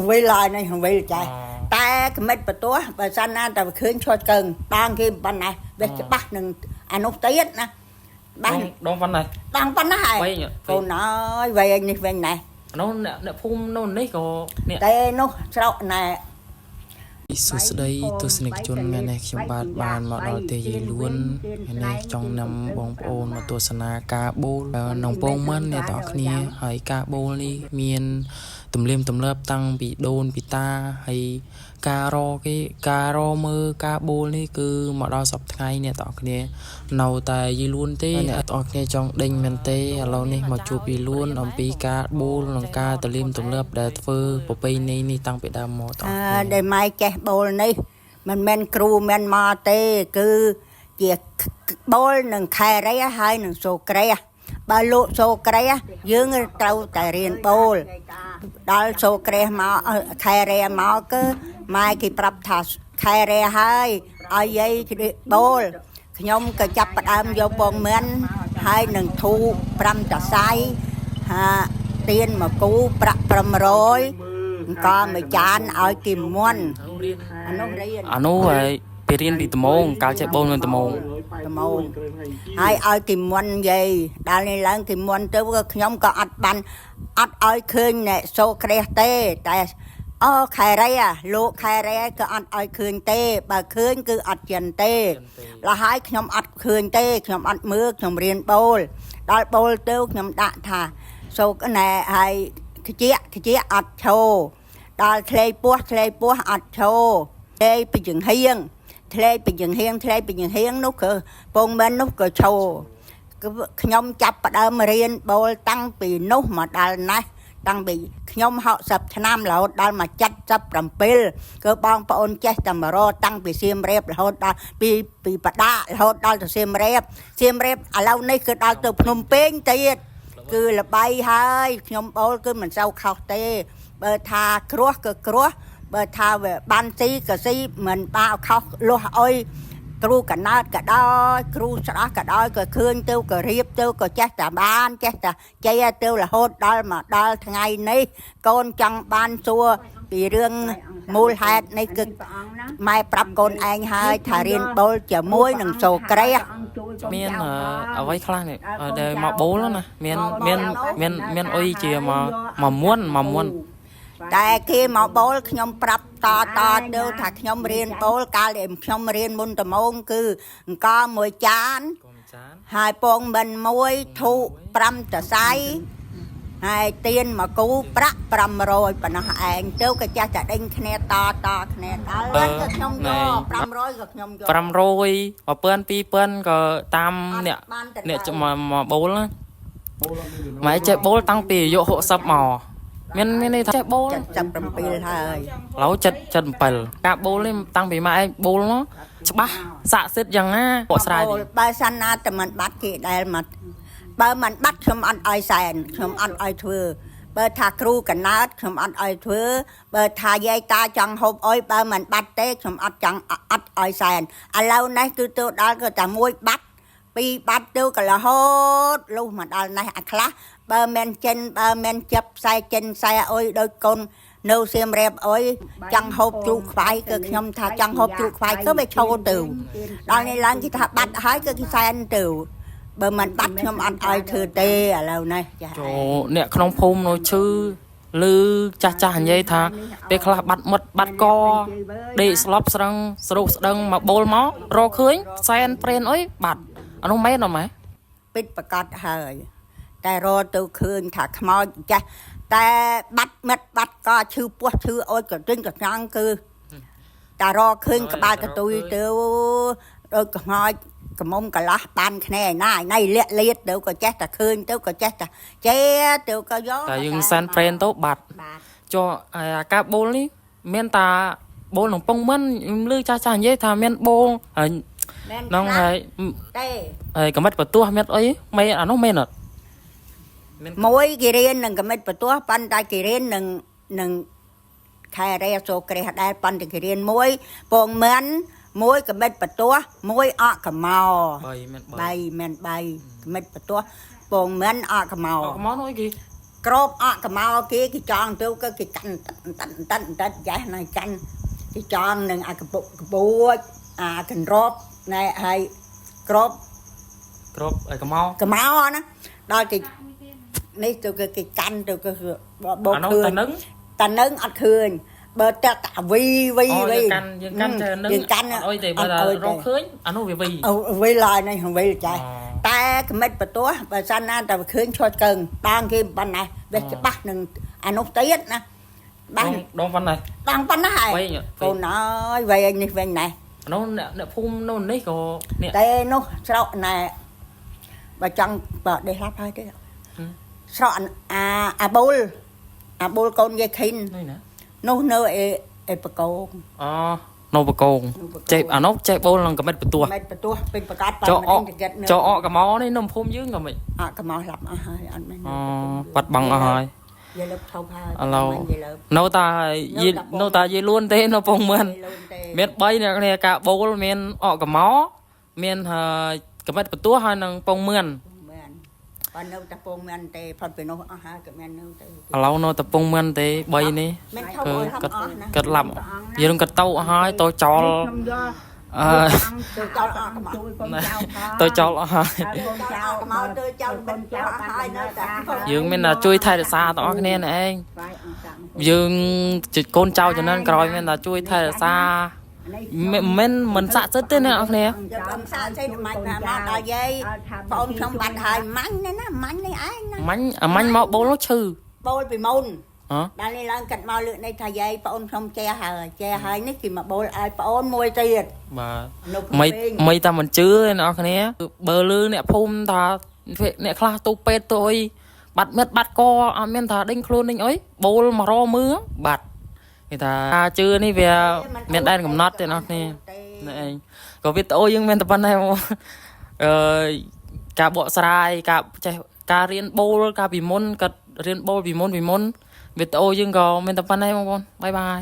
vì lại này không vì chạy ta cái mấy bữa tối bà san na ta khuyên cho cần đang kia bên này về cái bắt đừng anh út tiết nè đông văn này đang văn này cô nói về anh về này nó phun nó nấy có tê nó sao này សួស្តីទស្សនិកជនថ្ងៃនេះខ្ញុំបាទបានមកដល់ទីយីលួនថ្ងៃនេះចង់នាំបងប្អូនមកទស្សនាការបូលក្នុងពងមិនអ្នកទាំងអស់គ្នាហើយការបូលនេះមានទំនៀមទម្លាប់តាំងពីដូនពីតាហើយការរមើលការបូលនេះគឺមកដល់សប្តាហ៍ថ្ងៃអ្នកទាំងអស់គ្នានៅតែយីលួនទេអ្នកទាំងអស់គ្នាចង់ដេញមែនទេឥឡូវនេះមកជួបយីលួនអំពីការបូលនិងការទំនៀមទម្លាប់ដែលធ្វើប្រពៃណីនេះតាំងពីដើមមកតដែលម៉ែចេះបូលនេះមិនមែនគ្រូមិនមកទេគឺជាបូលនឹងខែរ៉េហើយនឹងសូក្រេបើលោកសូក្រេយើងត្រូវតែរៀនបូលដល់សូក្រេមកខែរ៉េមកគឺម៉ែគេប្រាប់ថាខែរ៉េហើយឲ្យយាយបូលខ្ញុំក៏ចាប់ផ្ដើមយកពងមិនហើយនឹងធូ5តសៃទៀនមកគូប្រាក់500ក៏មួយចានឲ្យគីមុនអានោះហើយពីរៀនពីត្មងកាលចេះបូលនឹងត្មងហើយឲ្យគីមុនយាយដល់នេះឡើងគីមុនទៅខ្ញុំក៏អត់បានអត់ឲ្យឃើញអ្នកសូក្រេះទេតែអូខែរ៉េលោកខែរ៉េក៏អត់ឲ្យឃើញទេបើឃើញគឺអត់ចិនទេលហើយខ្ញុំអត់ឃើញទេខ្ញុំអត់មើលខ្ញុំរៀនបូលដល់បូលទៅខ្ញុំដាក់ថាសូណែហើយខ្ជាអត់ឈោដល់ធ្លេពោះអត់ឈោទេពីចង្ហៀងធ្លេពីចង្ហៀងនោះគឺពងមិននោះក៏ឈោខ្ញុំចាប់ផ្ដើមរៀនបូលតាំងពីនោះមកដល់ណាស់តាំងពីខ្ញុំ60ឆ្នាំរហូតដល់មក77គឺបងប្អូនចេះតែមករកតាំងពីសៀមរាបរហូតដល់ពីបដារហូតដល់ទៅសៀមរាបឥឡូវនេះគឺដល់ទៅភ្នំពេញទៀតគឺល្បីហើយខ្ញុំបូលគឺមិនសូវខុសទេបើថាគ្រោះក៏គ្រោះបើថាបានស៊ីក៏ស៊ីមិនបាក់ខុសលាស់អុយគ្រូកណើតក៏ដោយគ្រូស្រះក៏ដោយក៏ឃើញទៅក៏រៀបទៅក៏ចេះតែបានចេះតែជ័យទៅរហូតដល់មកដល់ថ្ងៃនេះកូនចង់បានសួរពីរឿងមូលហេតុនេះគឺម៉ែប្រាប់កូនឯងហើយថារៀនបូលជាមួយនឹងសូក្រេមានអ្វីខ្លះនេះដែលមកបូលណាមានអុយជាមកមុនតែគេមកបូលខ្ញុំប្រាប់តទៅថាខ្ញុំរៀនបូលកាលដែលខ្ញុំរៀនមុនដំងគឺអង្គមួយចានហើយពងមិនមួយធូ5តសៃហើយទៀនមកគូប្រាក់500ប៉ុណ្ណោះឯងទៅក៏ចាស់តែដេញគ្នាតគ្នាដល់ឡើងក៏ខ្ញុំយក500ក៏ខ្ញុំយក500 1000 2000ក៏តាមអ្នកមកបូលណាម៉ែចេះបូលតាំងពីអាយុ60មកមានន័យថាចេះបូល77ហើយឡូវ77ការបូលនេះតាំងពីម៉ែឯងបូលនោះច្បាស់ស័ក្តិសិទ្ធយ៉ាងណាបកស្រាយបើសាណាតែមិនបាត់គេដែលមកបើមិនបាត់ខ្ញុំអត់ឲ្យសែនខ្ញុំអត់ឲ្យធ្វើបើថាគ្រូកណើតខ្ញុំអត់ឲ្យធ្វើបើថាយាយតាចង់ហូបអុយបើមិនបាត់ទេខ្ញុំអត់ចង់អត់ឲ្យសែនឥឡូវនេះគឺទៅដល់ក៏តែមួយបាត់ពីរបាត់ទៅក៏រហូតលុះមកដល់នេះអាខ្លះបើមិនចិនបើមិនចាប់ខ្សែចិនខ្សែអុយដោយកូននៅសៀមរាបអុយចង់ហូបជ្រូកខ្វាយគឺខ្ញុំថាចង់ហូបជ្រូកខ្វាយគឺវាឈោទៅដល់នេះឡើងគេថាបាត់ហើយគឺគេសែនទៅបើមិនបាត់ខ្ញុំអត់ឲ្យធ្វើទេឥឡូវនេះចាចូលអ្នកក្នុងភូមិនៅឈឺឬចាស់និយាយថាពេលខ្លះបាត់មិត្តបាត់កដេកស្លាប់ស្រឹងស្រុកស្ដឹងមកបូលមករកឃើញសែនព្រេនអុយបាត់អានោះមែនអត់ម៉ែពិតប្រកាសហើយតែរកទៅឃើញថាខ្មោចចាស់តែបាត់មិត្តបាត់កឈឺពោះឈឺអុយក៏ទិញក៏ឆ្ងគឺតែរកឃើញក្បាលកតុយទៅដូចខ្មោចកមុំកលាស់បានគ្នាឯណាលាក់លៀតទៅក៏ចេះតែឃើញទៅក៏ចេះតែចេះទៅក៏យកតែយើងសែនព្រេនទៅបាត់ចុះអាការបូលនេះមានតាបូលក្នុងពងមិនខ្ញុំឮចាស់និយាយថាមានបូលហើយនងហើយទេហើយកំិតបន្ទោះមានអីមែនអានោះមែនអត់មួយគេរៀននឹងកំិតបន្ទោះប៉ុន្តែគេរៀននឹងខែរ៉េសូក្រេះដែរប៉ុន្តែគេរៀនមួយពងមិនមួយកំិតបន្ទោះមួយអកកម៉ោ3កំិតបន្ទោះពងមិនអកកម៉ោនោះអីគេ ក្របអកមកគេចង់ទៅក៏គេកាន់តាន់ចាស់ណៃកាន់គេចង់នឹងអាកពុកកពួចអាកណ្របណែហើយក្រប គ្រប់ឲ្យកមក កមកណាដល់គេនេះទៅគេកាន់ទៅក៏បោក អានោះ ឃើ តា ញ នឹង តានឹងអត់ឃើញបើតែវីយើងកាន់តែនឹង យើងកាន់ អត់អុយទេបើថារកឃើញអានោះវាវី វីឡើយនេះវីចាស់តែកមិតបន្ទោះបើសិនណាតែឃើញឈត់កឹងដងគេប៉ុណ្ណាវាច្បាស់នឹងអានោះទៀតណាបាស ដងប៉ុណ្ណេះ ដងប៉ុណ្ណាហើយក ូន អើយវិញនេះវិញណែ អានោះអ្នកភូមិនោះនេះក៏នេះ តែនោះស្រកណែបើចង់បើដេះឡាប់ហើយទេស្រកអាប៊ូលកូនយាយខិន នេះណា នោះនៅអេបកោង អូនៅបកងចេបអានោះចេបបូលនឹងកមិតបន្ទោះ មិនបន្ទោះពេញប្រកាស ចោអចោអកមកនេះនៅភូមិយើងក៏មិន អកមកឡាប់អស់ហើយអត់មែន អូបាត់បង់អស់ហើយ យាយលើបថោហើយ ឥឡូវនៅតែយាយលួនទេនៅពងមិនមាន3អ្នកគ្នាការបូលមានអកមកមានហើយកមិតបន្ទោះហើយនឹងពងមិន មែនបើនៅតែពងមែនទេផុតពីនោះអស់ហើយក៏មែននៅទៅ ឥឡូវនៅតែពងមិនទេ3នេះ មែនថោ គឺ អស់ កាត់ឡាប់យើងកាត់ទៅអស់ហើយតចោលអើ ទៅចោលអកមក តចោលអស់ហើយ កូនចៅមកទៅចោលបិណ្ឌចោលអស់ហើយនៅតែ យើងមានតែជួយថែរក្សាទាំងអស់គ្នានេះឯងយើងកូនចៅចំនួនក្រោយមានតែជួយថែរក្សាមិនស័ក្តិសិទ្ធទេអ្នកនរគ្នា យកកំសាចេញមិនមកដល់យាយបងខ្ញុំបាត់ហើយម៉ាញ់នេះណាម៉ាញ់នេះឯងណា មាញ់មកបូលនោះឈឺ បូលពីមុន ហ៎ ដល់នេះឡើងកាត់មកលើកនេះថាយាយបងខ្ញុំចែហើយនេះគេមកបូលឲ្យបងមួយទៀត បាទ នៅ មិនតែមិនជឿទេអ្នកនរគ្នាបើលឺអ្នកភូមិថាអ្នកខ្លះទូពេទ្យទៅអីបាត់មិត្តបាត់កអត់មានថាដេញខ្លួនដេញអីបូលមករមើលបាត់គេថាការជឿនេះវាមានដែនកំណត់ទេអ្នកនរគ្នានេះឯងក៏វីដេអូយើងមានតែប៉ុណ្ណេះការបកស្រាយការរៀនបូលការពីមុនក៏រៀនបូលពីមុនវីដេអូយើងក៏មានតែប៉ុណ្ណេះបងប្អូនបាយបាយ